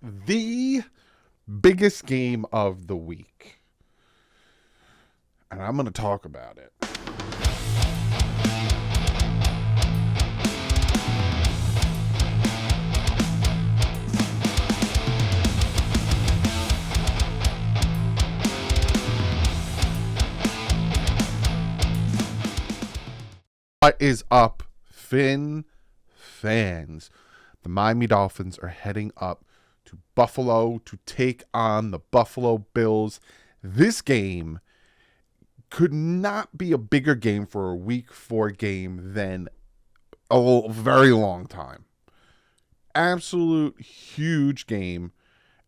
the biggest game of the week. And I'm going to talk about it. What is up, Finn fans? The Miami Dolphins are heading up to Buffalo to take on the Buffalo Bills. This game could not be a bigger game for a week 4 game than a very long time. Absolute huge game,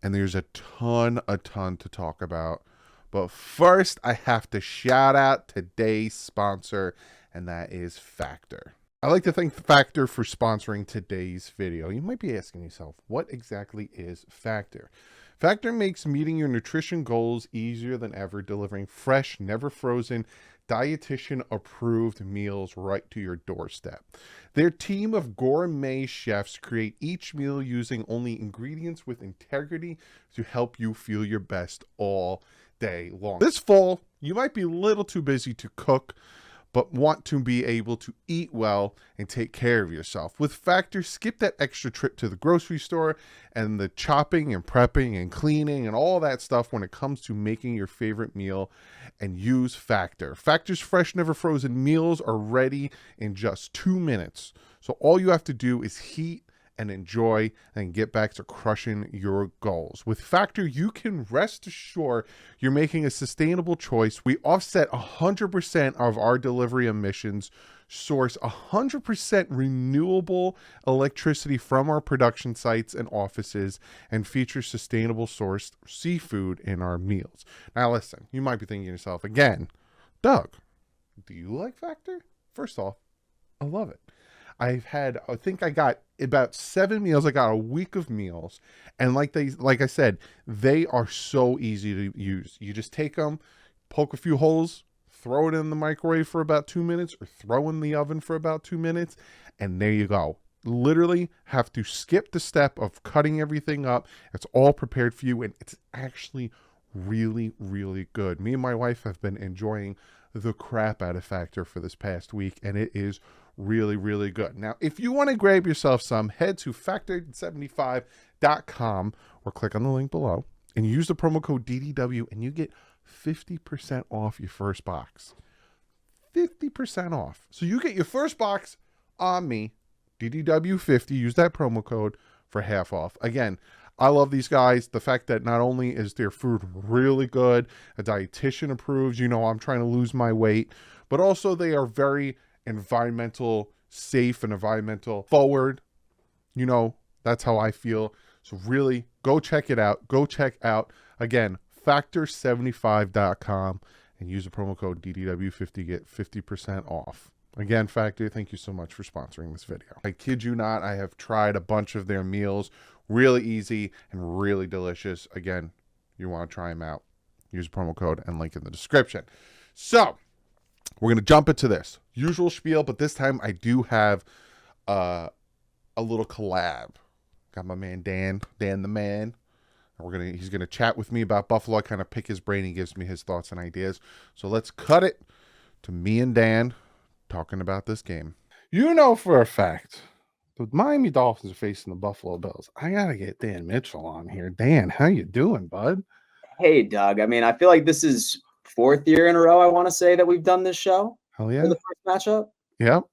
and there's a ton to talk about. But first, I have to shout out today's sponsor, and that is Factor. I'd like to thank Factor for sponsoring today's video. You might be asking yourself, what exactly is Factor? Factor makes meeting your nutrition goals easier than ever, delivering fresh, never frozen, dietitian-approved meals right to your doorstep. Their team of gourmet chefs create each meal using only ingredients with integrity to help you feel your best all day long. This fall, you might be a little too busy to cook, but want to be able to eat well and take care of yourself. With Factor, skip that extra trip to the grocery store and the chopping and prepping and cleaning and all that stuff when it comes to making your favorite meal, and use Factor. Factor's fresh, never frozen meals are ready in just 2 minutes. So all you have to do is heat and enjoy and get back to crushing your goals. With Factor, you can rest assured you're making a sustainable choice. We offset 100% of our delivery emissions, source 100% renewable electricity from our production sites and offices, and feature sustainable sourced seafood in our meals. Now listen, you might be thinking to yourself again, Doug, do you like Factor? First off, I love it. I think I got about 7 meals. I got a week of meals. And like I said, they are so easy to use. You just take them, poke a few holes, throw it in the microwave for about 2 minutes, or throw in the oven for about 2 minutes, and there you go. Literally have to skip the step of cutting everything up. It's all prepared for you, and it's actually really, really good. Me and my wife have been enjoying the crap out of Factor for this past week, and it is really, really good. Now, if you want to grab yourself some, head to factor75.com or click on the link below and use the promo code DDW, and you get 50% off your first box. 50% off. So you get your first box on me, DDW50. Use that promo code for half off. Again, I love these guys. The fact that not only is their food really good, a dietitian approves, you know, I'm trying to lose my weight, but also they are very environmental safe and environmental forward. You know, that's how I feel. So really go check it out. Go check out, again, factor75.com and use the promo code DDW50, get 50% off. Again, Factor, thank you so much for sponsoring this video. I kid you not, I have tried a bunch of their meals. Really easy and really delicious. Again, you want to try them out, use the promo code and link in the description. So we're going to jump into this usual spiel, but this time I do have a little collab. Got my man Dan the man. He's gonna chat with me about Buffalo. I kind of pick his brain. He gives me his thoughts and ideas. So let's cut it to me and Dan talking about this game. You know for a fact the Miami Dolphins are facing the Buffalo Bills. I gotta get Dan Mitchell on here. Dan, how you doing, bud? Hey, Doug. I mean, I feel like this is 4th year in a row, I want to say, that we've done this show. Hell yeah. For the first matchup. Yep.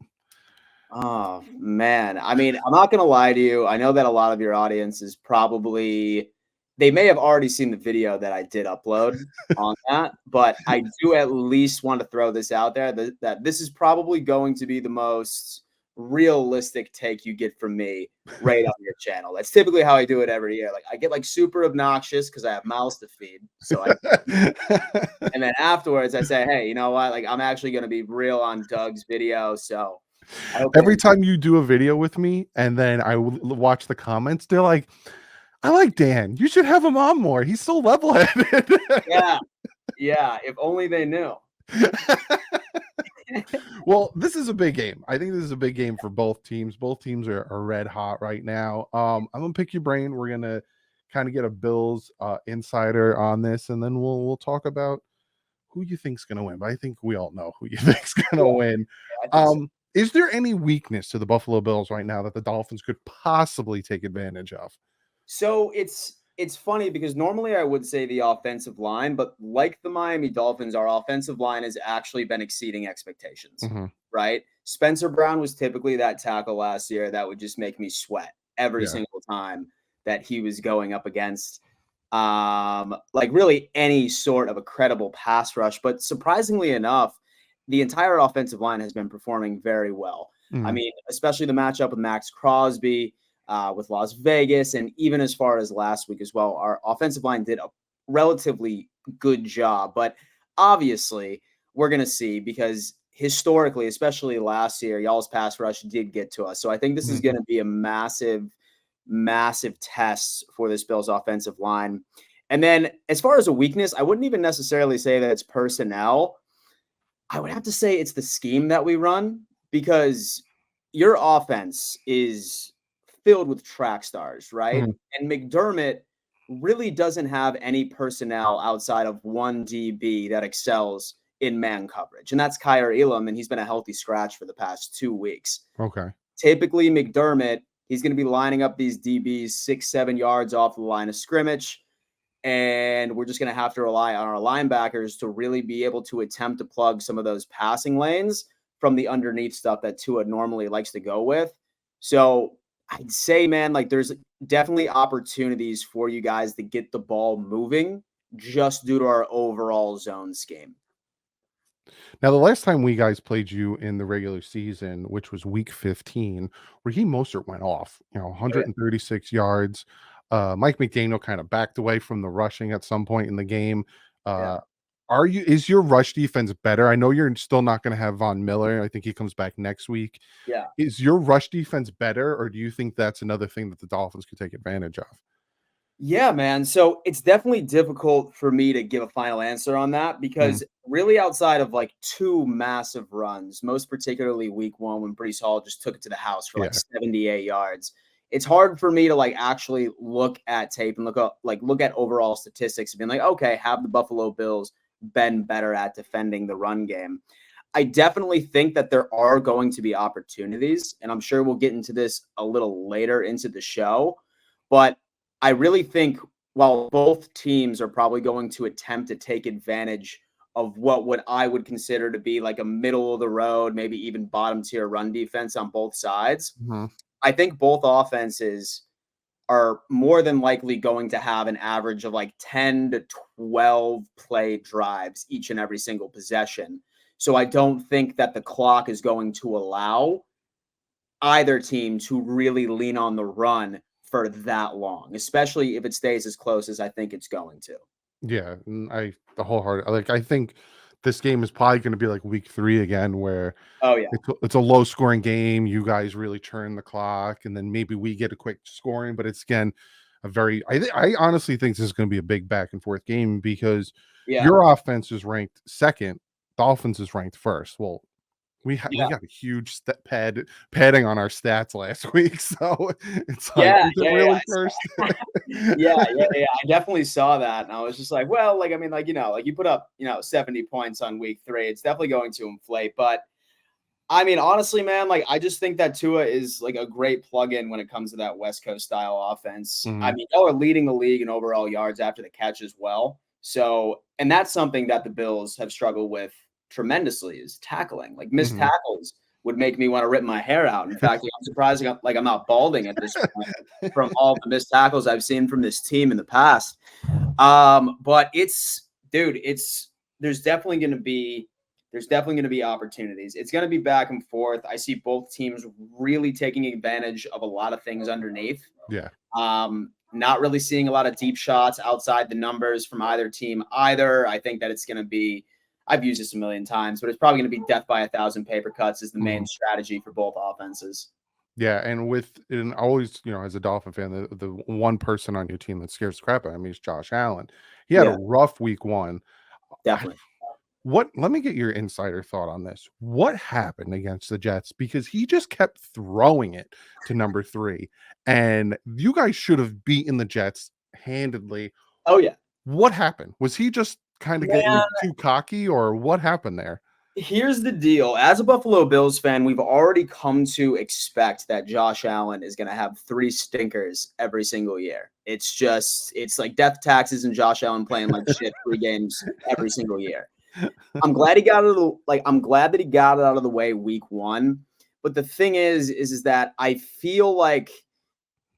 Oh, man. I mean, I'm not going to lie to you. I know that a lot of your audience is probably, they may have already seen the video that I did upload on that, but I do at least want to throw this out there that this is probably going to be the most realistic take you get from me right on your channel. That's typically how I do it every year. Like, I get like super obnoxious because I have mouths to feed. So and then afterwards I say, hey, you know what? Like, I'm actually going to be real on Doug's video. So every time you do a video with me and then I watch the comments, they're like, I like Dan. You should have him on more. He's so level-headed. Yeah. If only they knew. Well, this is a big game. I think this is a big game for both teams. Both teams are red hot right now. I'm gonna pick your brain. We're gonna kind of get a Bills insider on this, and then we'll talk about who you think's going to win. But I think we all know who you think's going to Yeah, win. I think so. Is there any weakness to the Buffalo Bills right now that the Dolphins could possibly take advantage of? So it's funny because normally I would say the offensive line, but like the Miami Dolphins, our offensive line has actually been exceeding expectations, Hmm. right? Spencer Brown was typically that tackle last year that would just make me sweat every Yeah. single time that he was going up against like really any sort of a credible pass rush. But surprisingly enough, the entire offensive line has been performing very well. I Hmm. mean, especially the matchup with Max Crosby, with Las Vegas, and even as far as last week as well, our offensive line did a relatively good job. But obviously, we're going to see because historically, especially last year, y'all's pass rush did get to us. So I think this is Hmm. going to be a massive test for this Bills offensive line. And then as far as a weakness, I wouldn't even necessarily say that it's personnel. I would have to say it's the scheme that we run because your offense is filled with track stars, right? Hmm. And McDermott really doesn't have any personnel outside of one DB that excels in man coverage, and that's Kyer Elam, and he's been a healthy scratch for the past 2 weeks. Okay. Typically, McDermott, he's going to be lining up these DBs 6-7 yards off the line of scrimmage, and we're just going to have to rely on our linebackers to really be able to attempt to plug some of those passing lanes from the underneath stuff that Tua normally likes to go with. So I'd say, man, like there's definitely opportunities for you guys to get the ball moving just due to our overall zone scheme. Now, the last time we guys played you in the regular season, which was week 15, Raheem Mostert went off, 136 yards. Mike McDaniel kind of backed away from the rushing at some point in the game. Yeah. Uh, is your rush defense better? I know you're still not going to have Von Miller. I think he comes back next week. Yeah. Is your rush defense better, or do you think that's another thing that the Dolphins could take advantage of? Yeah, man. So it's definitely difficult for me to give a final answer on that Mhm. because really outside of like two massive runs, most particularly week one when Brees Hall just took it to the house for like Yeah. 78 yards, it's hard for me to like actually look at tape and look at overall statistics and being like, okay, have the Buffalo Bills been better at defending the run game? I definitely think that there are going to be opportunities, and I'm sure we'll get into this a little later into the show, but I really think while both teams are probably going to attempt to take advantage of what I would consider to be like a middle of the road, maybe even bottom tier run defense on both sides, Mhm. I think both offenses are more than likely going to have an average of like 10 to 12 play drives each and every single possession. So I don't think that the clock is going to allow either team to really lean on the run for that long, especially if it stays as close as I think it's going to. Yeah, the wholehearted like I think this game is probably going to be like week 3 again, where Oh, yeah. it's a low scoring game. You guys really turn the clock, and then maybe we get a quick scoring. But it's again a very. I honestly think this is going to be a big back and forth game because Yeah. your offense is ranked second, Dolphins is ranked first. Well, we Yeah. got a huge padding on our stats last week, so it's like, Yeah. is it Yeah. really Yeah. first? Yeah. I definitely saw that. And I was just like, well, like, I mean, like, like you put up, 70 points on week 3. It's definitely going to inflate. But I mean, honestly, man, like I just think that Tua is like a great plug-in when it comes to that West Coast style offense. I Mhm. mean, y'all are leading the league in overall yards after the catch as well. So, and that's something that the Bills have struggled with tremendously is tackling. Like missed Mhm. tackles would make me want to rip my hair out. In fact, I'm surprised I'm not balding at this point from all the missed tackles I've seen from this team in the past. But dude, there's definitely going to be opportunities. It's going to be back and forth. I see both teams really taking advantage of a lot of things underneath. Yeah. Not really seeing a lot of deep shots outside the numbers from either team either. I think that it's going to be, I've used this a million times, but it's probably going to be death by 1,000 paper cuts is the main Mhm. strategy for both offenses. Yeah, and always, as a Dolphin fan, the one person on your team that scares the crap out of me is Josh Allen. He had a Yeah, rough week 1. I definitely. What let me get your insider thought on this. What happened against the Jets? Because he just kept throwing it to number 3, and you guys should have beaten the Jets handedly. Oh yeah. What happened? Was he just kind of Man, getting too cocky, or what happened there? here's the deal. As a Buffalo Bills fan, we've already come to expect that Josh Allen is going to have 3 stinkers every single year. It's like death taxes and Josh Allen playing like shit 3 games every single year. I'm glad he got it I'm glad that he got it out of the way week 1. But the thing is that I feel like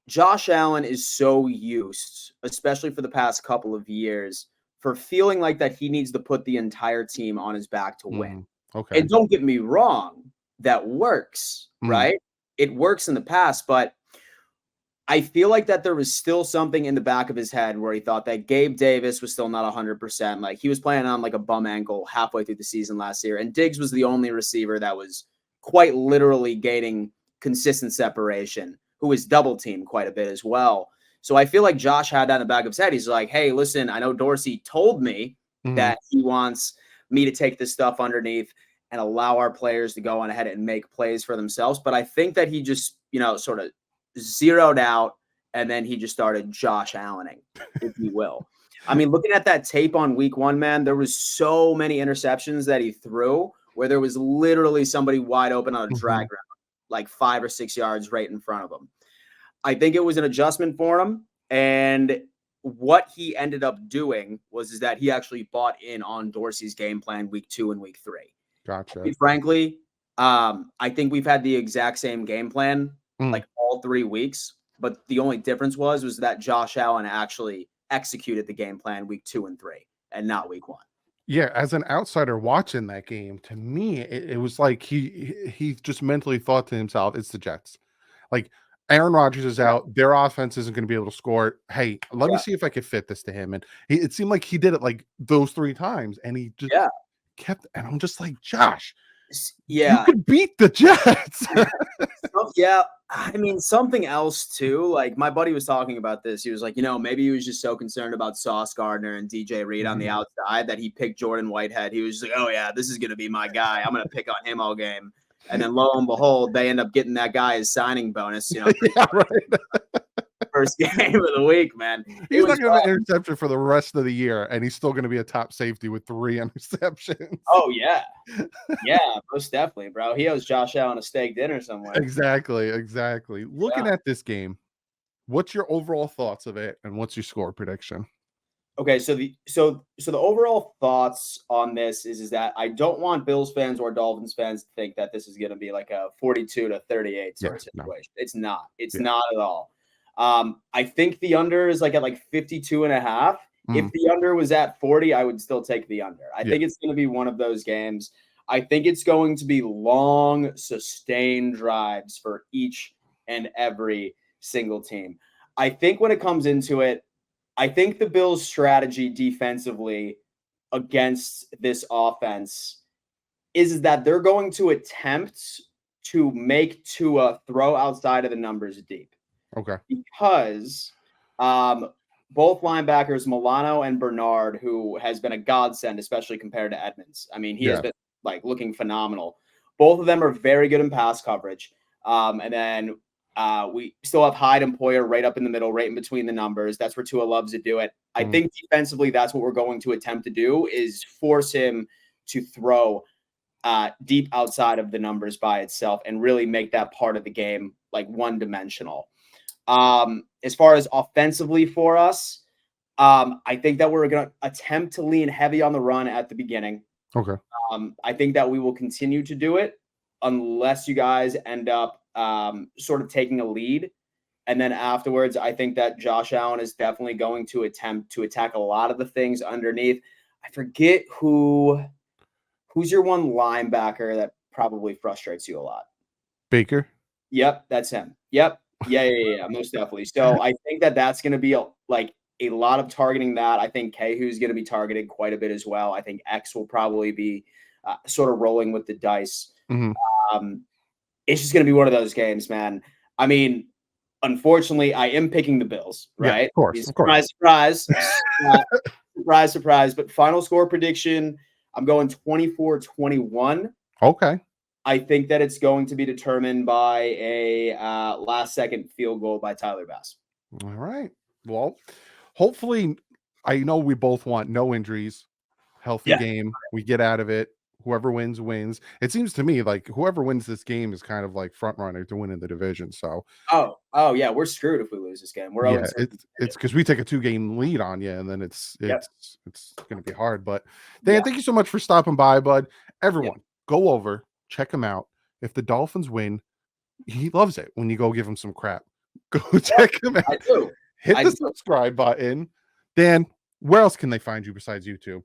Josh Allen is so used, especially for the past couple of years, for feeling like that he needs to put the entire team on his back to win. Okay. And don't get me wrong, that works, Mm. right? It works in the past, but I feel like that there was still something in the back of his head where he thought that Gabe Davis was still not 100%. Like he was playing on like a bum ankle halfway through the season last year, and Diggs was the only receiver that was quite literally gaining consistent separation, who was double teamed quite a bit as well. So I feel like Josh had that in the back of his head. He's like, hey, listen, I know Dorsey told me Mhm. that he wants me to take this stuff underneath and allow our players to go on ahead and make plays for themselves. But I think that he just, sort of zeroed out and then he just started Josh Allening, if you will. I mean, looking at that tape on week 1, man, there was so many interceptions that he threw where there was literally somebody wide open on a drag Mhm. route, like 5 or 6 yards right in front of him. I think it was an adjustment for him. And what he ended up doing is that he actually bought in on Dorsey's game plan week 2 and week 3. Gotcha. Frankly, I think we've had the exact same game plan Mm. like all 3 weeks, but the only difference was that Josh Allen actually executed the game plan week 2 and 3 and not week 1. Yeah, as an outsider watching that game, to me, it was like he just mentally thought to himself, "It's the Jets." Like Aaron Rodgers is Yeah. out, their offense isn't going to be able to score. Hey, let me Yeah. see if I can fit this to him. And it seemed like he did it like those 3 times, and he just Yeah. kept. And I'm just like, Josh, you Yeah. could beat the Jets. Yeah, I mean, something else too, like, my buddy was talking about this. He was like, maybe he was just so concerned about Sauce Gardner and DJ Reed on the Mhm. outside that he picked Jordan Whitehead. He was just like, "Oh, yeah, this is gonna be my guy. I'm gonna pick on him all game." And then lo and behold, they end up getting that guy his signing bonus, Yeah, right. first game of the week, man. It He's was not going to have an interception for the rest of the year, and he's still going to be a top safety with 3 interceptions. Oh, yeah. Yeah, most definitely, bro. He owes Josh Allen a steak dinner somewhere. Exactly, exactly. Yeah. Looking at this game, what's your overall thoughts of it, and what's your score prediction? Okay, so the overall thoughts on this is that I don't want Bills fans or Dolphins fans to think that this is going to be like a 42-38 Yeah, sort of no, situation. It's not. It's yeah. not at all. I think the under is like at like 52 and a half. Mm, If the under was at 40, I would still take the under. I yeah, think it's going to be one of those games. I think it's going to be long, sustained drives for each and every single team. I think when it comes into it, I think the Bills' strategy defensively against this offense is that they're going to attempt to make Tua throw outside of the numbers deep okay. because both linebackers, Milano and Bernard, who has been a godsend, especially compared to Edmonds. I mean, he has Yeah, been like looking phenomenal. Both of them are very good in pass coverage. And then we still have Hyde and Poyer right up in the middle, right in between the numbers. That's where Tua loves to do it. I mm, think defensively, that's what we're going to attempt to do is force him to throw deep outside of the numbers by itself and really make that part of the game like one-dimensional. As far as offensively for us, I think that we're going to attempt to lean heavy on the run at the beginning. okay. I think that we will continue to do it unless you guys end up sort of taking a lead. And then afterwards, I think that Josh Allen is definitely going to attempt to attack a lot of the things underneath. I forget who's your one linebacker that probably frustrates you a lot. Baker. Yep, that's him. Yep. Yeah, most definitely. So I think that that's going to be like a lot of targeting that. I think Kehu's going to be targeted quite a bit as well. I think X will probably be sort of rolling with the dice. Mhm. Um, it's just going to be one of those games, man. I mean, unfortunately, I am picking the Bills, Yeah, right? of course, of course. Surprise, surprise. Surprise, surprise. But final score prediction, I'm going 24-21. Okay. I think that it's going to be determined by a last second field goal by Tyler Bass. All right. Well, hopefully, I know we both want no injuries, healthy Yeah. game. We get out of it. Whoever wins, wins. It seems to me like whoever wins this game is kind of like front runner to win in the division. So Oh yeah, we're screwed if we lose this game. We're 0 yeah, 6. it's because we take a 2-game lead on you, and then it's Yep. it's gonna be hard. But Dan, Yeah. thank you so much for stopping by, bud. Yep. Everyone, go over, check him out. If the Dolphins win, he loves it when you go give him some crap. Go check him I out. do. Hit I the do. subscribe button. Dan, where else can they find you besides YouTube?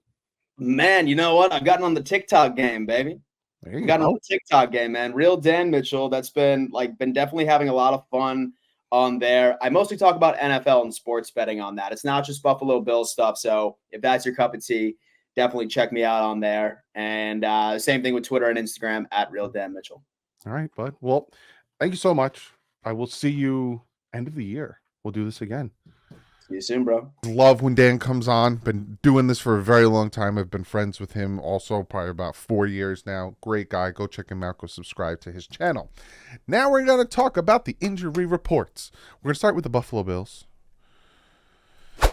Man, you know what? I've gotten on the TikTok game, baby. There I've you gotten on go. the TikTok game, man. Real Dan Mitchell. That's been definitely having a lot of fun on there. I mostly talk about NFL and sports betting on that. It's not just Buffalo Bills stuff. So if that's your cup of tea, definitely check me out on there. And same thing with Twitter and Instagram at Real Dan Mitchell. All right, bud. Well, thank you so much. I will see you end of the year. We'll do this again. See you soon, bro. Love when Dan comes on. Been doing this for a very long time. I've been friends with him also probably about 4 years now. Great guy. Go check him out. Go subscribe to his channel. Now we're going to talk about the injury reports. We're going to start with the Buffalo Bills.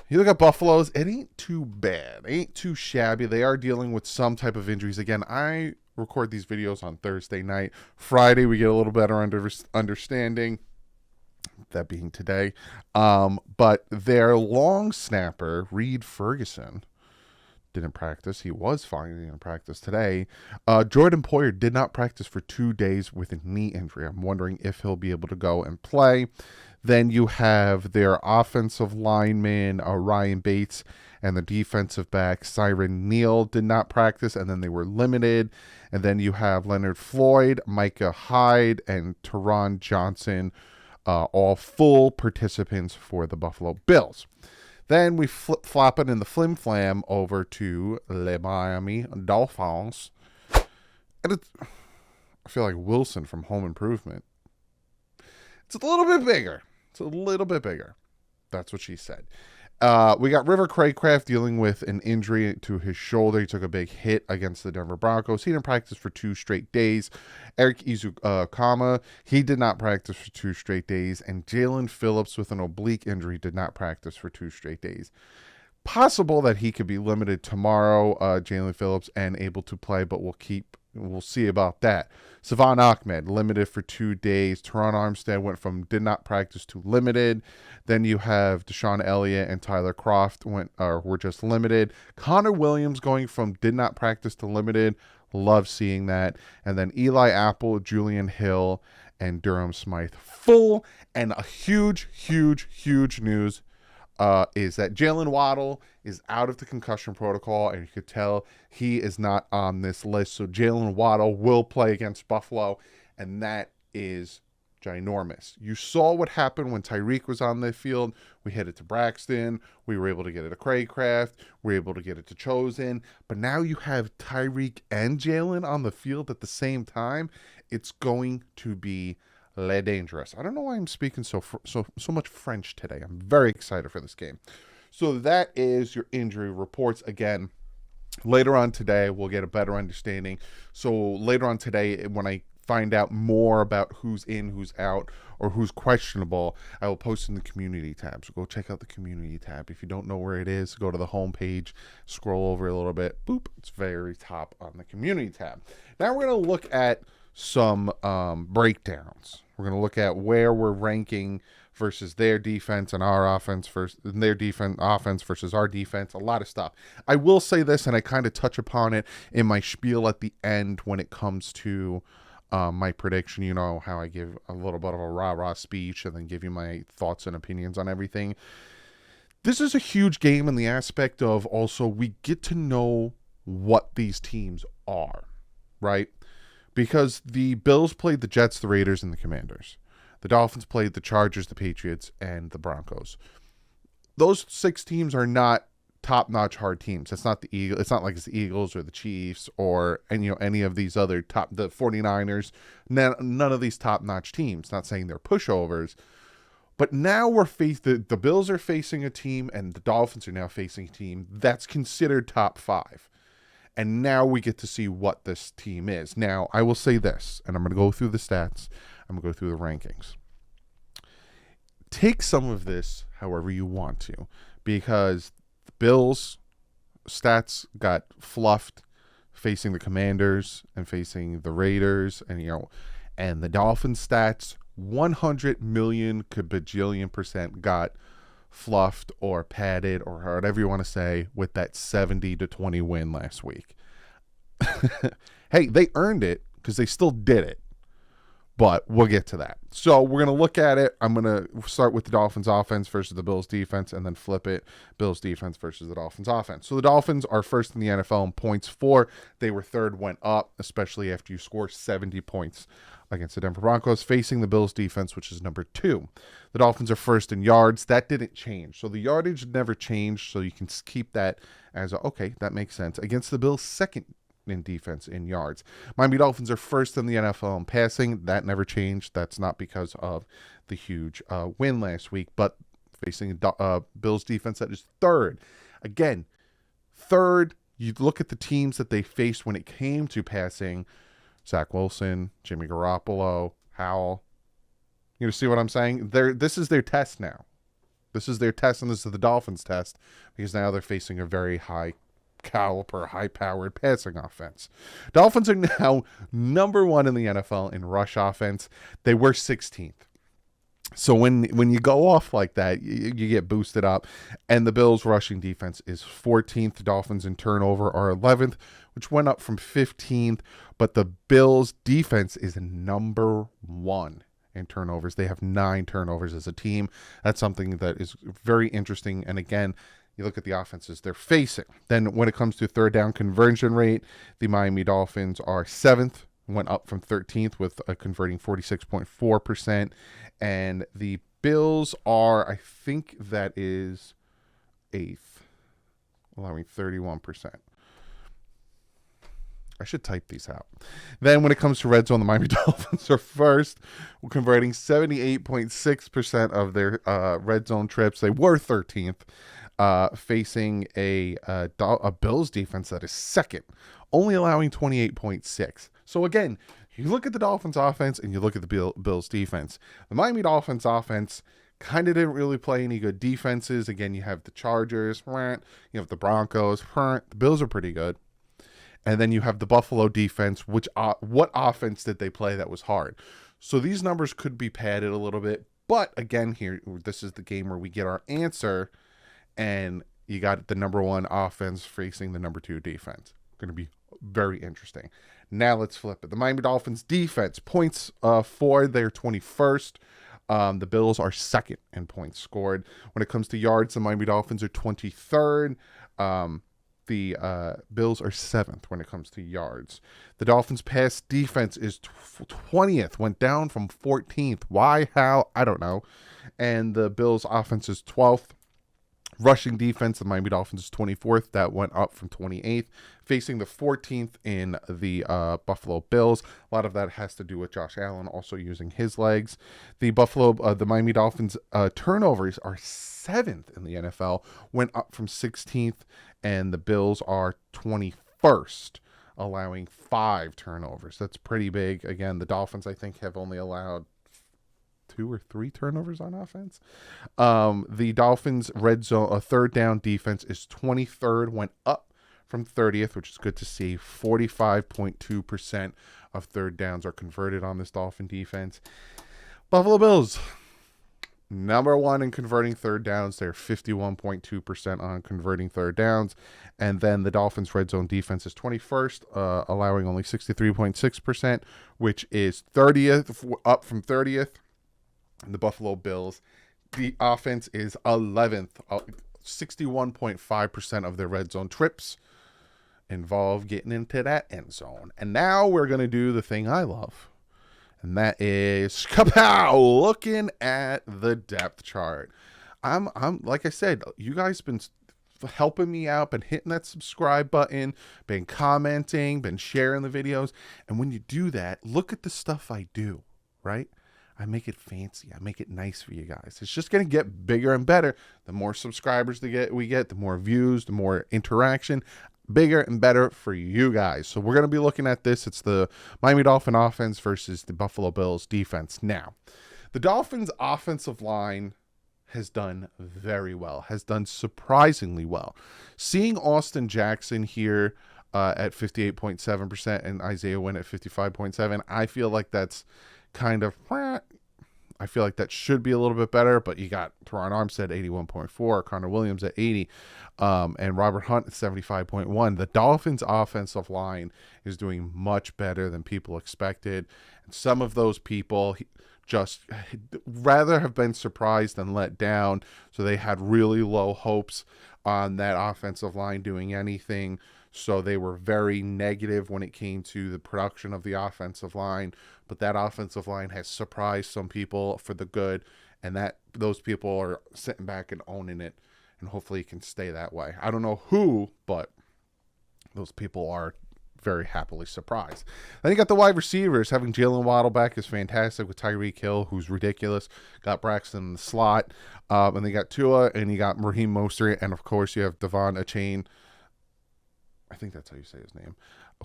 You look at Buffalo's, it ain't too bad. It ain't too shabby. They are dealing with some type of injuries. Again, I record these videos on Thursday night. Friday, we get a little better understanding. That being today. But their long snapper, Reed Ferguson, didn't practice. He was finally in practice today. Jordan Poyer did not practice for 2 days with a knee injury. I'm wondering if he'll be able to go and play. Then you have their offensive lineman, Ryan Bates, and the defensive back, Siren Neal, did not practice, and then they were limited. And then you have Leonard Floyd, Micah Hyde, and Teron Johnson, all full participants for the Buffalo Bills. Then we flip-flop it in the flim-flam over to the Miami Dolphins. And I feel like Wilson from Home Improvement. It's a little bit bigger. It's a little bit bigger. That's what she said. We got River Craycraft dealing with an injury to his shoulder. He took a big hit against the Denver Broncos. He didn't practice for 2 straight days. Eric Izukama, he did not practice for 2 straight days. And Jalen Phillips with an oblique injury did not practice for 2 straight days. Possible that he could be limited tomorrow, Jalen Phillips, and able to play, but we'll see about that. Savon Ahmed, limited for 2 days. Teron Armstead went from did not practice to limited. Then you have Deshaun Elliott and Tyler Croft were just limited. Connor Williams going from did not practice to limited. Love seeing that. And then Eli Apple, Julian Hill, and Durham Smythe full. And a huge, huge, huge news is that Jalen Waddle is out of the concussion protocol, and you could tell he is not on this list. So Jalen Waddle will play against Buffalo, and that is ginormous. You saw what happened when Tyreek was on the field. We hit it to Braxton. We were able to get it to Craycraft. We were able to get it to Chosen. But now you have Tyreek and Jalen on the field at the same time. It's going to be dangerous. I don't know why I'm speaking so much French today. I'm very excited for this game. So that is your injury reports. Again, later on today, we'll get a better understanding. So later on today, when I find out more about who's in, who's out, or who's questionable, I will post in the community tab. So go check out the community tab. If you don't know where it is, go to the home page, scroll over a little bit. Boop. It's very top on the community tab. Now we're going to look at some breakdowns. We're going to look at where we're ranking versus their defense and our offense versus their offense versus our defense. A lot of stuff. I will say this, and I kind of touch upon it in my spiel at the end when it comes to my prediction. You know how I give a little bit of a rah-rah speech and then give you my thoughts and opinions on everything. This is a huge game in the aspect of also we get to know what these teams are, right? Because the Bills played the Jets, the Raiders, and the Commanders. The Dolphins played the Chargers, the Patriots, and the Broncos. Those 6 teams are not top-notch hard teams. It's not the Eagles. It's not like it's the Eagles or the Chiefs or any of these other the 49ers. None of these top-notch teams. Not saying they're pushovers, but now the Bills are facing a team, and the Dolphins are now facing a team that's considered top 5. And now we get to see what this team is. Now, I will say this, and I'm going to go through the stats. I'm going to go through the rankings. Take some of this however you want to, because the Bills stats got fluffed facing the Commanders and facing the Raiders, and the Dolphins stats 100 million bajillion percent got fluffed or padded or whatever you want to say with that 70-20 win last week. Hey, they earned it because they still did it. But we'll get to that. So we're going to look at it. I'm going to start with the Dolphins offense versus the Bills defense and then flip it. Bills defense versus the Dolphins offense. So the Dolphins are first in the NFL in points for. They were third, went up, especially after you score 70 points against the Denver Broncos, facing the Bills defense, which is number 2. The Dolphins are first in yards. That didn't change. So the yardage never changed. So you can keep that as, okay, that makes sense. Against the Bills, second in defense in yards. Miami Dolphins are first in the NFL in passing. That never changed. That's not because of the huge win last week, but facing Bills defense that is third. Again, third, you look at the teams that they faced when it came to passing: Zach Wilson, Jimmy Garoppolo, Howell. You see what I'm saying? This is their test now. This is their test, and this is the Dolphins' test, because now they're facing a very high caliber, high-powered passing offense. Dolphins are now number 1 in the NFL in rush offense. They were 16th. So when you go off like that, you get boosted up. And the Bills' rushing defense is 14th. The Dolphins in turnover are 11th, which went up from 15th. But the Bills' defense is number 1 in turnovers. They have 9 turnovers as a team. That's something that is very interesting. And again, you look at the offenses they're facing. Then when it comes to third down conversion rate, the Miami Dolphins are 7th, went up from 13th with converting 46.4%. And the Bills are, I think that is 8th, allowing 31%. I should type these out. Then when it comes to red zone, the Miami Dolphins are first, converting 78.6% of their red zone trips. They were 13th. Facing a Bills defense that is second, only allowing 28.6. So again, you look at the Dolphins offense and you look at the Bills defense. The Miami Dolphins offense kind of didn't really play any good defenses. Again, you have the Chargers, you have the Broncos, the Bills are pretty good. And then you have the Buffalo defense, which what offense did they play that was hard? So these numbers could be padded a little bit. But again, here, this is the game where we get our answer. And you got the number 1 offense facing the number 2 defense. Going to be very interesting. Now let's flip it. The Miami Dolphins defense, points for, they're 21st. The Bills are second in points scored. When it comes to yards, the Miami Dolphins are 23rd. The Bills are 7th when it comes to yards. The Dolphins pass defense is 20th, went down from 14th. Why? How? I don't know. And the Bills offense is 12th. Rushing defense, the Miami Dolphins is 24th. That went up from 28th. Facing the 14th in the Buffalo Bills. A lot of that has to do with Josh Allen also using his legs. The Miami Dolphins turnovers are 7th in the NFL. Went up from 16th. And the Bills are 21st, allowing 5 turnovers. That's pretty big. Again, the Dolphins, I think, have only allowed 2 or 3 turnovers on offense. The Dolphins red zone, third down defense is 23rd, went up from 30th, which is good to see. 45.2% of third downs are converted on this Dolphin defense. Buffalo Bills, number 1 in converting third downs. They're 51.2% on converting third downs. And then the Dolphins red zone defense is 21st, allowing only 63.6%, which is 30th, up from 30th. The Buffalo Bills, the offense is 11th. 61.5% of their red zone trips involve getting into that end zone. And now we're going to do the thing I love. And that is kapow, looking at the depth chart. I'm like I said, you guys been helping me out, been hitting that subscribe button, been commenting, been sharing the videos. And when you do that, look at the stuff I do, right? I make it fancy. I make it nice for you guys. It's just going to get bigger and better. The more subscribers we get, the more views, the more interaction, bigger and better for you guys. So we're going to be looking at this. It's the Miami Dolphin offense versus the Buffalo Bills defense. Now, the Dolphins offensive line has done very well, has done surprisingly well. Seeing Austin Jackson here at 58.7% and Isaiah Wynn at 55.7%, I feel like that's kind of, I feel like that should be a little bit better, but you got Teron Armstead 81.4, Connor Williams at 80, and Robert Hunt at 75.1. The Dolphins' offensive line is doing much better than people expected. And some of those people just rather have been surprised than let down. So they had really low hopes on that offensive line doing anything. So they were very negative when it came to the production of the offensive line. But that offensive line has surprised some people for the good. And that those people are sitting back and owning it. And hopefully it can stay that way. I don't know who, but those people are very happily surprised. Then you got the wide receivers. Having Jalen Waddle back is fantastic with Tyreek Hill, who's ridiculous. Got Braxton in the slot. And they got Tua, and you got Raheem Mostert. And, of course, you have Devon Achane. I think that's how you say his name.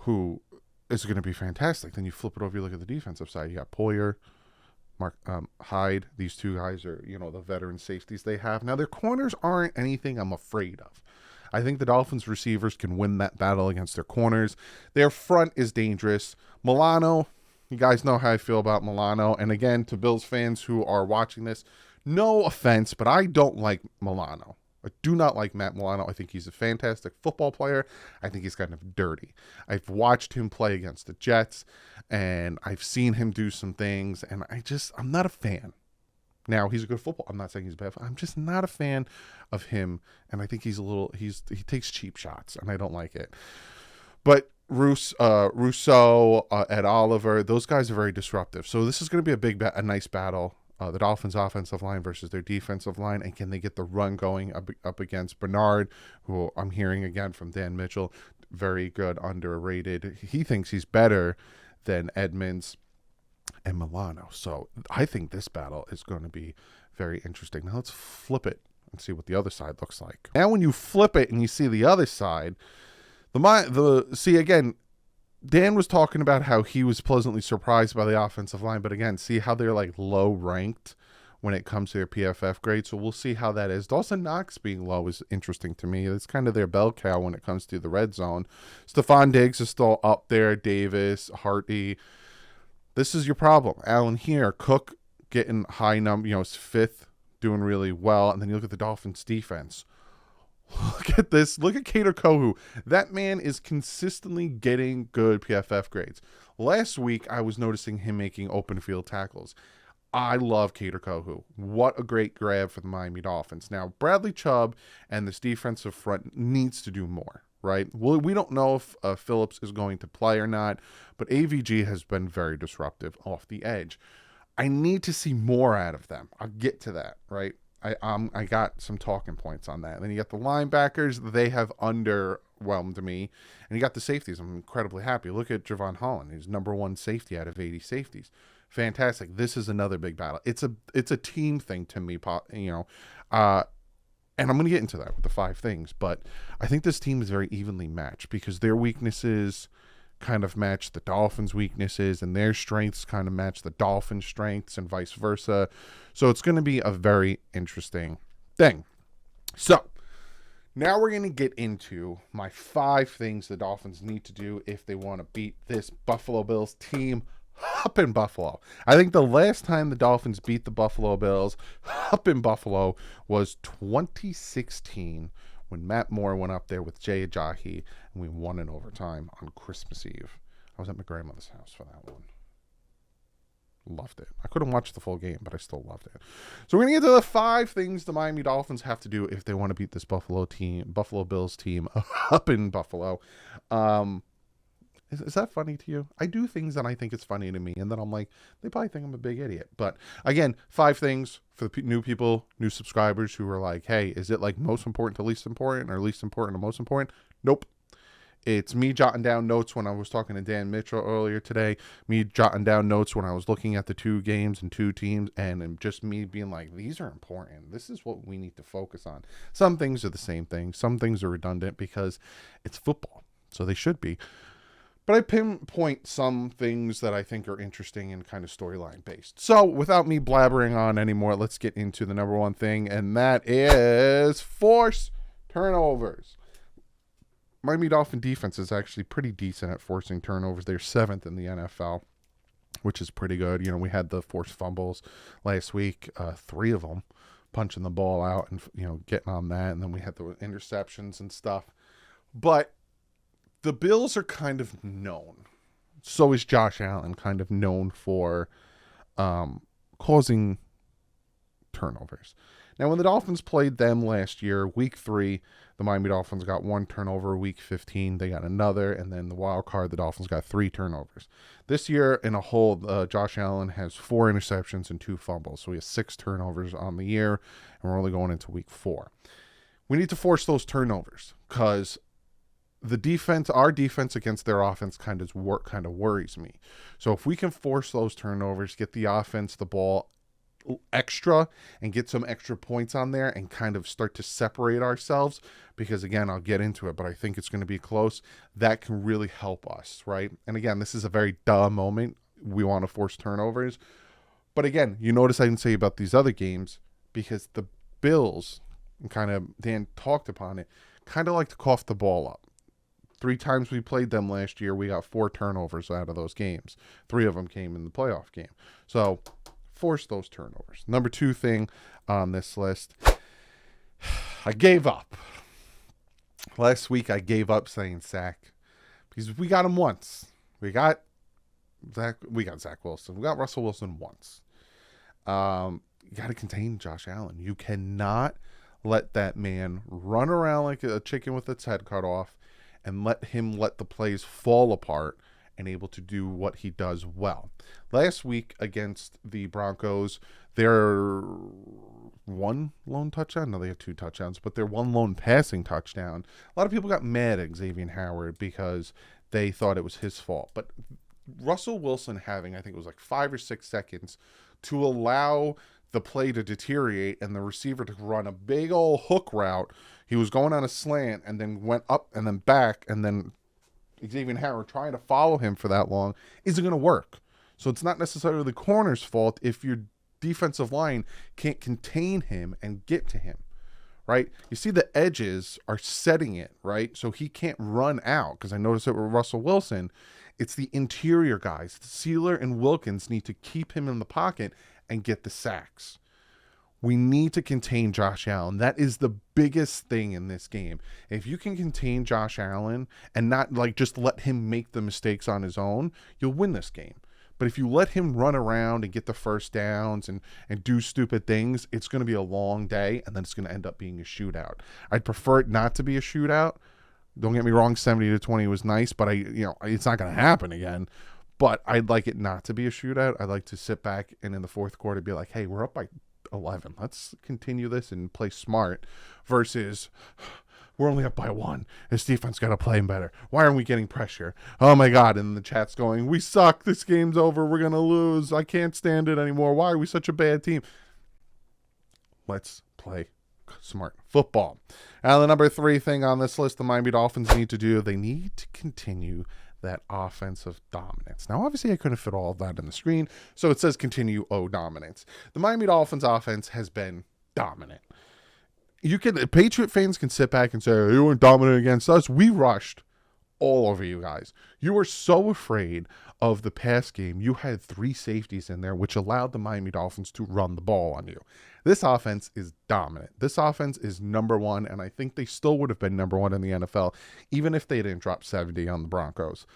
Who is going to be fantastic. Then you flip it over, you look at the defensive side. You got Poyer, Mark Hyde. These two guys are, the veteran safeties they have. Now, their corners aren't anything I'm afraid of. I think the Dolphins receivers can win that battle against their corners. Their front is dangerous. Milano, you guys know how I feel about Milano. And again, to Bills fans who are watching this, no offense, but I don't like Milano. I do not like Matt Milano. I think he's a fantastic football player. I think he's kind of dirty. I've watched him play against the Jets, and I've seen him do some things, and I'm not a fan. Now, he's a good football. I'm not saying he's bad. I'm just not a fan of him, and I think he takes cheap shots, and I don't like it. But Rousseau, Ed Oliver, those guys are very disruptive. So this is going to be a nice battle. The Dolphins' offensive line versus their defensive line, and can they get the run going up against Bernard, who I'm hearing again from Dan Mitchell, very good, underrated. He thinks he's better than Edmonds and Milano. So I think this battle is going to be very interesting. Now let's flip it and see what the other side looks like. Now when you flip it and you see the other side, see again, Dan was talking about how he was pleasantly surprised by the offensive line, but again, see how they're like low ranked when it comes to their PFF grade. So we'll see how that is. Dawson Knox being low is interesting to me. It's kind of their bell cow when it comes to the red zone. Stephon Diggs is still up there. Davis, Harty. This is your problem. Allen here, Cook getting high number, is fifth, doing really well. And then you look at the Dolphins defense. Look at this. Look at Kader Kohu. That man is consistently getting good PFF grades. Last week, I was noticing him making open field tackles. I love Kader Kohu. What a great grab for the Miami Dolphins. Now, Bradley Chubb and this defensive front needs to do more, right? Well, we don't know if Phillips is going to play or not, but AVG has been very disruptive off the edge. I need to see more out of them. I'll get to that, right? I got some talking points on that. And then you got the linebackers. They have underwhelmed me. And you got the safeties. I'm incredibly happy. Look at Javon Holland. He's number one safety out of 80 safeties. Fantastic. This is another big battle. It's a team thing to me, and I'm going to get into that with the 5 things. But I think this team is very evenly matched because their weaknesses kind of match the Dolphins' weaknesses, and their strengths kind of match the Dolphins' strengths, and vice versa. So it's going to be a very interesting thing. So now we're going to get into my 5 things the Dolphins need to do if they want to beat this Buffalo Bills team up in Buffalo. I think the last time the Dolphins beat the Buffalo Bills up in Buffalo was 2016 when Matt Moore went up there with Jay Ajayi and we won in overtime on Christmas Eve. I was at my grandmother's house for that one. Loved it. I couldn't watch the full game, but I still loved it. So we're going to get to the 5 things the Miami Dolphins have to do if they want to beat this Buffalo Bills team up in Buffalo. Is that funny to you? I do things that I think it's funny to me, and then I'm like, they probably think I'm a big idiot. But again, 5 things for the new people, new subscribers who are like, hey, is it like most important to least important or least important to most important? Nope. It's me jotting down notes when I was talking to Dan Mitchell earlier today, me jotting down notes when I was looking at the 2 games and 2 teams, and just me being like, these are important. This is what we need to focus on. Some things are the same thing. Some things are redundant because it's football, so they should be. But I pinpoint some things that I think are interesting and kind of storyline based. So without me blabbering on anymore, let's get into the number one thing, and that is force turnovers. Miami Dolphin defense is actually pretty decent at forcing turnovers. They're 7th in the NFL, which is pretty good. You know, we had the forced fumbles last week, 3 of them, punching the ball out and, you know, getting on that. And then we had the interceptions and stuff. But the Bills are kind of known. So is Josh Allen kind of known for causing turnovers. Now, when the Dolphins played them last year, week 3, the Miami Dolphins got 1 turnover. Week 15, they got another. And then the wild card, the Dolphins got 3 turnovers. This year, in a whole, Josh Allen has 4 interceptions and 2 fumbles. So he has 6 turnovers on the year, and we're only going into week 4. We need to force those turnovers because the defense, our defense against their offense kind of worries me. So if we can force those turnovers, get the offense the ball extra and get some extra points on there and kind of start to separate ourselves, because again, I'll get into it, but I think it's going to be close. That can really help us, right? And again, this is a very duh moment. We want to force turnovers. But again, you notice I didn't say about these other games because the Bills, and kind of Dan talked upon it, kind of like to cough the ball up. 3 times we played them last year, we got 4 turnovers out of those games. 3 of them came in the playoff game. So force those turnovers. Number 2 thing on this list, I gave up. Last week I gave up saying sack because we got him once. We got Zach Wilson. We got Russell Wilson once. You got to contain Josh Allen. You cannot let that man run around like a chicken with its head cut off and let the plays fall apart and able to do what he does well. Last week against the Broncos, their 1 lone touchdown. No, they had 2 touchdowns, but their 1 lone passing touchdown. A lot of people got mad at Xavier Howard because they thought it was his fault. But Russell Wilson having, I think it was like 5 or 6 seconds to allow the play to deteriorate and the receiver to run a big old hook route. He was going on a slant and then went up and then back, and then Xavier Howard trying to follow him for that long isn't going to work. So it's not necessarily the corner's fault if your defensive line can't contain him and get to him, right? You see the edges are setting it, right? So he can't run out, because I noticed it with Russell Wilson. It's the interior guys. Sealer and Wilkins need to keep him in the pocket and get the sacks. We need to contain Josh Allen. That is the biggest thing in this game. If you can contain Josh Allen and not like just let him make the mistakes on his own, you'll win this game. But if you let him run around and get the first downs and do stupid things, it's going to be a long day, and then it's going to end up being a shootout. I'd prefer it not to be a shootout. Don't get me wrong, 70-20 was nice, but it's not going to happen again. But I'd like it not to be a shootout. I'd like to sit back and in the fourth quarter be like, hey, we're up by 11. Let's continue this and play smart, versus we're only up by 1. This defense got to play better. Why aren't we getting pressure? Oh my God. And the chat's going, we suck. This game's over. We're going to lose. I can't stand it anymore. Why are we such a bad team? Let's play smart football. And the number 3 thing on this list the Miami Dolphins need to do, they need to continue that offensive dominance. Now, obviously, I couldn't fit all of that in the screen, so it says continue dominance. The Miami Dolphins offense has been dominant. Patriot fans can sit back and say, oh, you weren't dominant against us. We rushed all over you guys. You were so afraid of the pass game. You had 3 safeties in there, which allowed the Miami Dolphins to run the ball on you. This offense is dominant. This offense is number 1, and I think they still would have been number 1 in the NFL, even if they didn't drop 70 on the Broncos.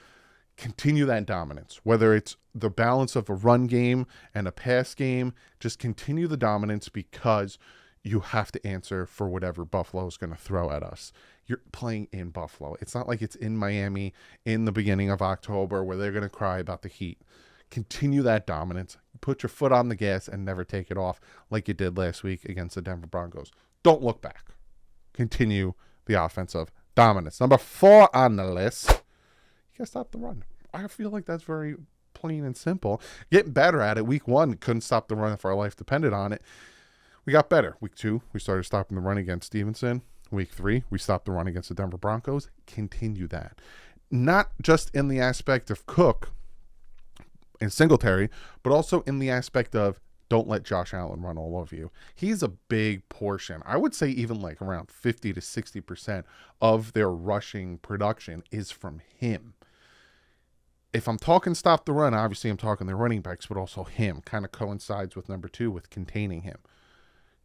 Continue that dominance, whether it's the balance of a run game and a pass game. Just continue the dominance, because you have to answer for whatever Buffalo is going to throw at us. You're playing in Buffalo. It's not like it's in Miami in the beginning of October where they're going to cry about the heat. Continue that dominance. Put your foot on the gas and never take it off like you did last week against the Denver Broncos. Don't look back. Continue the offensive dominance. Number 4 on the list, you got to stop the run. I feel like that's very plain and simple. Getting better at it. Week 1, couldn't stop the run if our life depended on it. We got better. Week 2, we started stopping the run against Stevenson. Week 3, we stopped the run against the Denver Broncos. Continue that. not just in the aspect of Cook and Singletary, but also in the aspect of don't let Josh Allen run all over you. He's a big portion. I would say even like around 50 to 60% of their rushing production is from him. If I'm talking stop the run, obviously I'm talking the running backs, but also him. Kind of coincides with number 2 with containing him.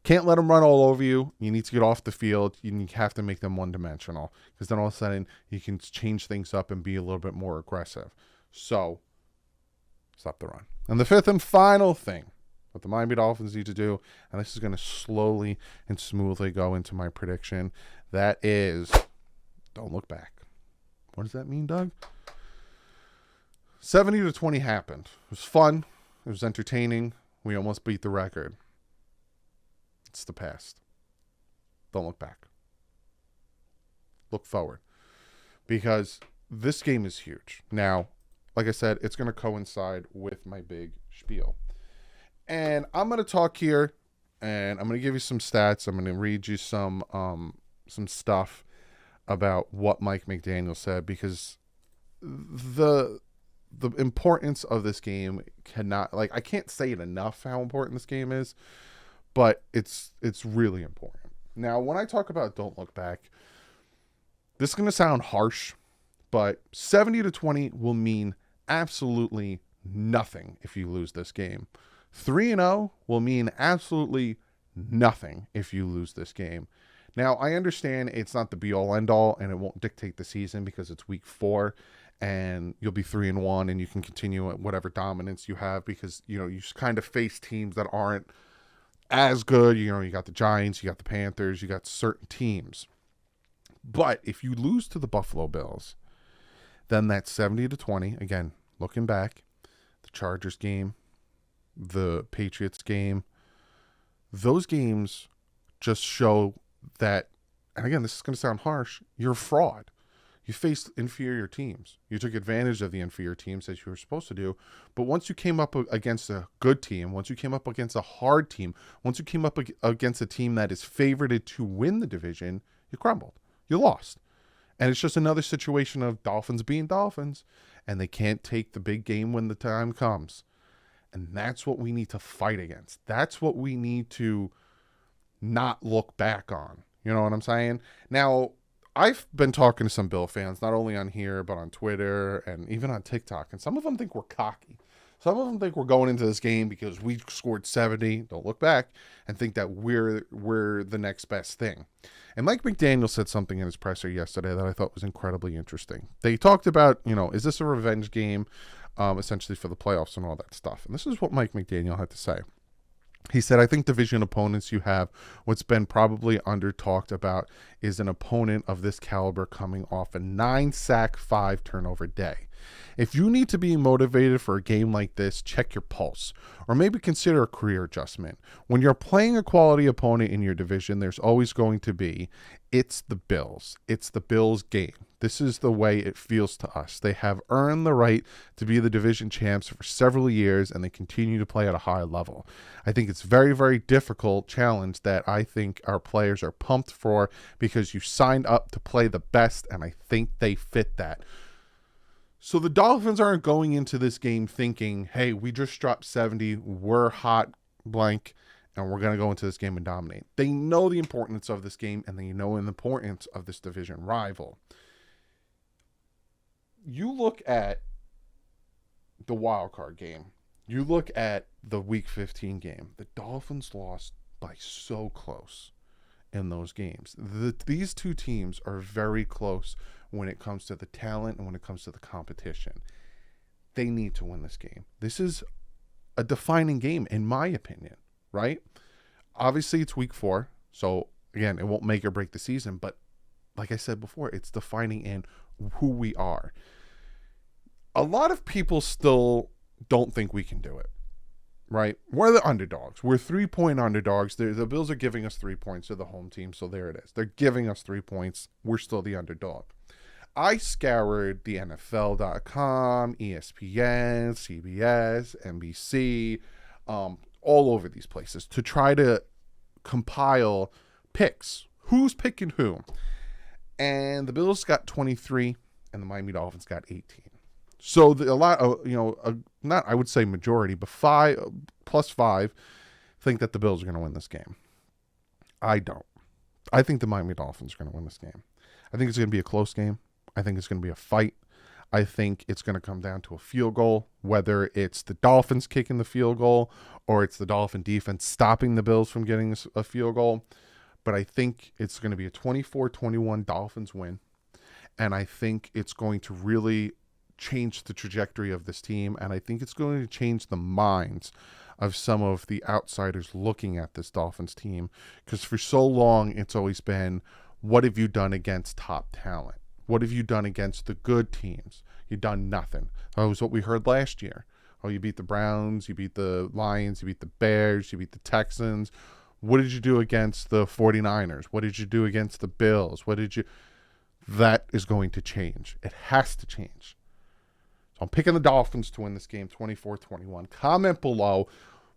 Can't let them run all over you. You need to get off the field. You have to make them one-dimensional, because then all of a sudden you can change things up and be a little bit more aggressive. So, stop the run. And the fifth and final thing what the Miami Dolphins need to do, and this is going to slowly and smoothly go into my prediction, that is, don't look back. What does that mean, Doug? 70-20 happened. It was fun. It was entertaining. We almost beat the record. It's the past. Don't look back. Look forward. Because this game is huge. Now, like I said, it's going to coincide with my big spiel. And I'm going to talk here, and I'm going to give you some stats. I'm going to read you some stuff about what Mike McDaniel said, because the importance of this game cannot, like, I can't say it enough how important this game is, but it's really important. Now, when I talk about don't look back, this is going to sound harsh, but 70-20 will mean absolutely nothing if you lose this game. 3-0 will mean absolutely nothing if you lose this game. Now, I understand it's not the be-all, end-all, and it won't dictate the season because it's week 4, and you'll be 3-1, and you can continue at whatever dominance you have because, you know, you kind of face teams that aren't as good. You know, you got the Giants, you got the Panthers, you got certain teams. But if you lose to the Buffalo Bills, then that's 70-20. Again, looking back, the Chargers game, the Patriots game, those games just show that, and again, this is going to sound harsh, you're a fraud. You faced inferior teams. You took advantage of the inferior teams as you were supposed to do. But once you came up against a good team, once you came up against a hard team, once you came up against a team that is favorited to win the division, you crumbled. You lost. And it's just another situation of Dolphins being Dolphins, and they can't take the big game when the time comes. And that's what we need to fight against. That's what we need to not look back on. You know what I'm saying? Now, I've been talking to some Bill fans, not only on here, but on Twitter and even on TikTok. And some of them think we're cocky. Some of them think we're going into this game because we scored 70, don't look back, and think that we're the next best thing. And Mike McDaniel said something in his presser yesterday that I thought was incredibly interesting. They talked about, you know, is this a revenge game, essentially for the playoffs and all that stuff. And this is what Mike McDaniel had to say. He said, I think division opponents you have, what's been probably under talked about is an opponent of this caliber coming off a 9-sack, 5-turnover day. If you need to be motivated for a game like this, check your pulse, or maybe consider a career adjustment. When you're playing a quality opponent in your division, there's always going to be, it's the Bills. It's the Bills game. This is the way it feels to us. They have earned the right to be the division champs for several years, and they continue to play at a high level. I think it's very, very difficult challenge that I think our players are pumped for because you signed up to play the best, and I think they fit that. So the Dolphins aren't going into this game thinking, hey, we just dropped 70, we're hot, blank, and we're going to go into this game and dominate. They know the importance of this game, and they know the importance of this division rival. You look at the wild card game. You look at the Week 15 game. The Dolphins lost by so close in those games. These two teams are very close when it comes to the talent and when it comes to the competition. They need to win this game. This is a defining game, in my opinion, right? Obviously, it's week 4. So, again, it won't make or break the season. But like I said before, it's defining in who we are. A lot of people still don't think we can do it, right? We're the underdogs. We're 3-point underdogs. The Bills are giving us 3 points to the home team, so there it is. They're giving us 3 points. We're still the underdog. I scoured the NFL.com, ESPN, CBS, NBC, all over these places to try to compile picks. Who's picking who? And the Bills got 23, and the Miami Dolphins got 18. So not, I would say majority, but 5 think that the Bills are going to win this game. I don't. I think the Miami Dolphins are going to win this game. I think it's going to be a close game. I think it's going to be a fight. I think it's going to come down to a field goal, whether it's the Dolphins kicking the field goal or it's the Dolphin defense stopping the Bills from getting a field goal. But I think it's going to be a 24-21 Dolphins win. And I think it's going to really change the trajectory of this team. And I think it's going to change the minds of some of the outsiders looking at this Dolphins team. Because for so long, it's always been, what have you done against top talent? What have you done against the good teams? You've done nothing. That was what we heard last year. Oh, you beat the Browns, you beat the Lions, you beat the Bears, you beat the Texans. What did you do against the 49ers? What did you do against the Bills? That is going to change. It has to change. So I'm picking the Dolphins to win this game 24-21. Comment below.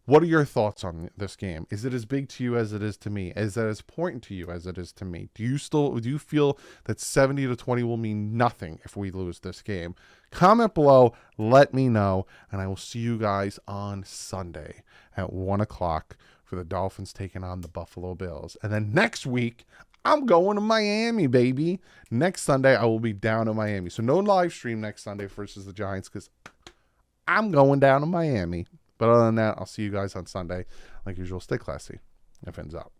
What are your thoughts on this game? Is it as big to you as it is to me? Is it as important to you as it is to me? Do you feel that 70-20 will mean nothing if we lose this game? Comment below, let me know, and I will see you guys on Sunday at 1 o'clock for the Dolphins taking on the Buffalo Bills. And then next week, I'm going to Miami, baby. Next Sunday, I will be down in Miami. So no live stream next Sunday versus the Giants because I'm going down to Miami. But other than that, I'll see you guys on Sunday. Like usual, stay classy. F ends up.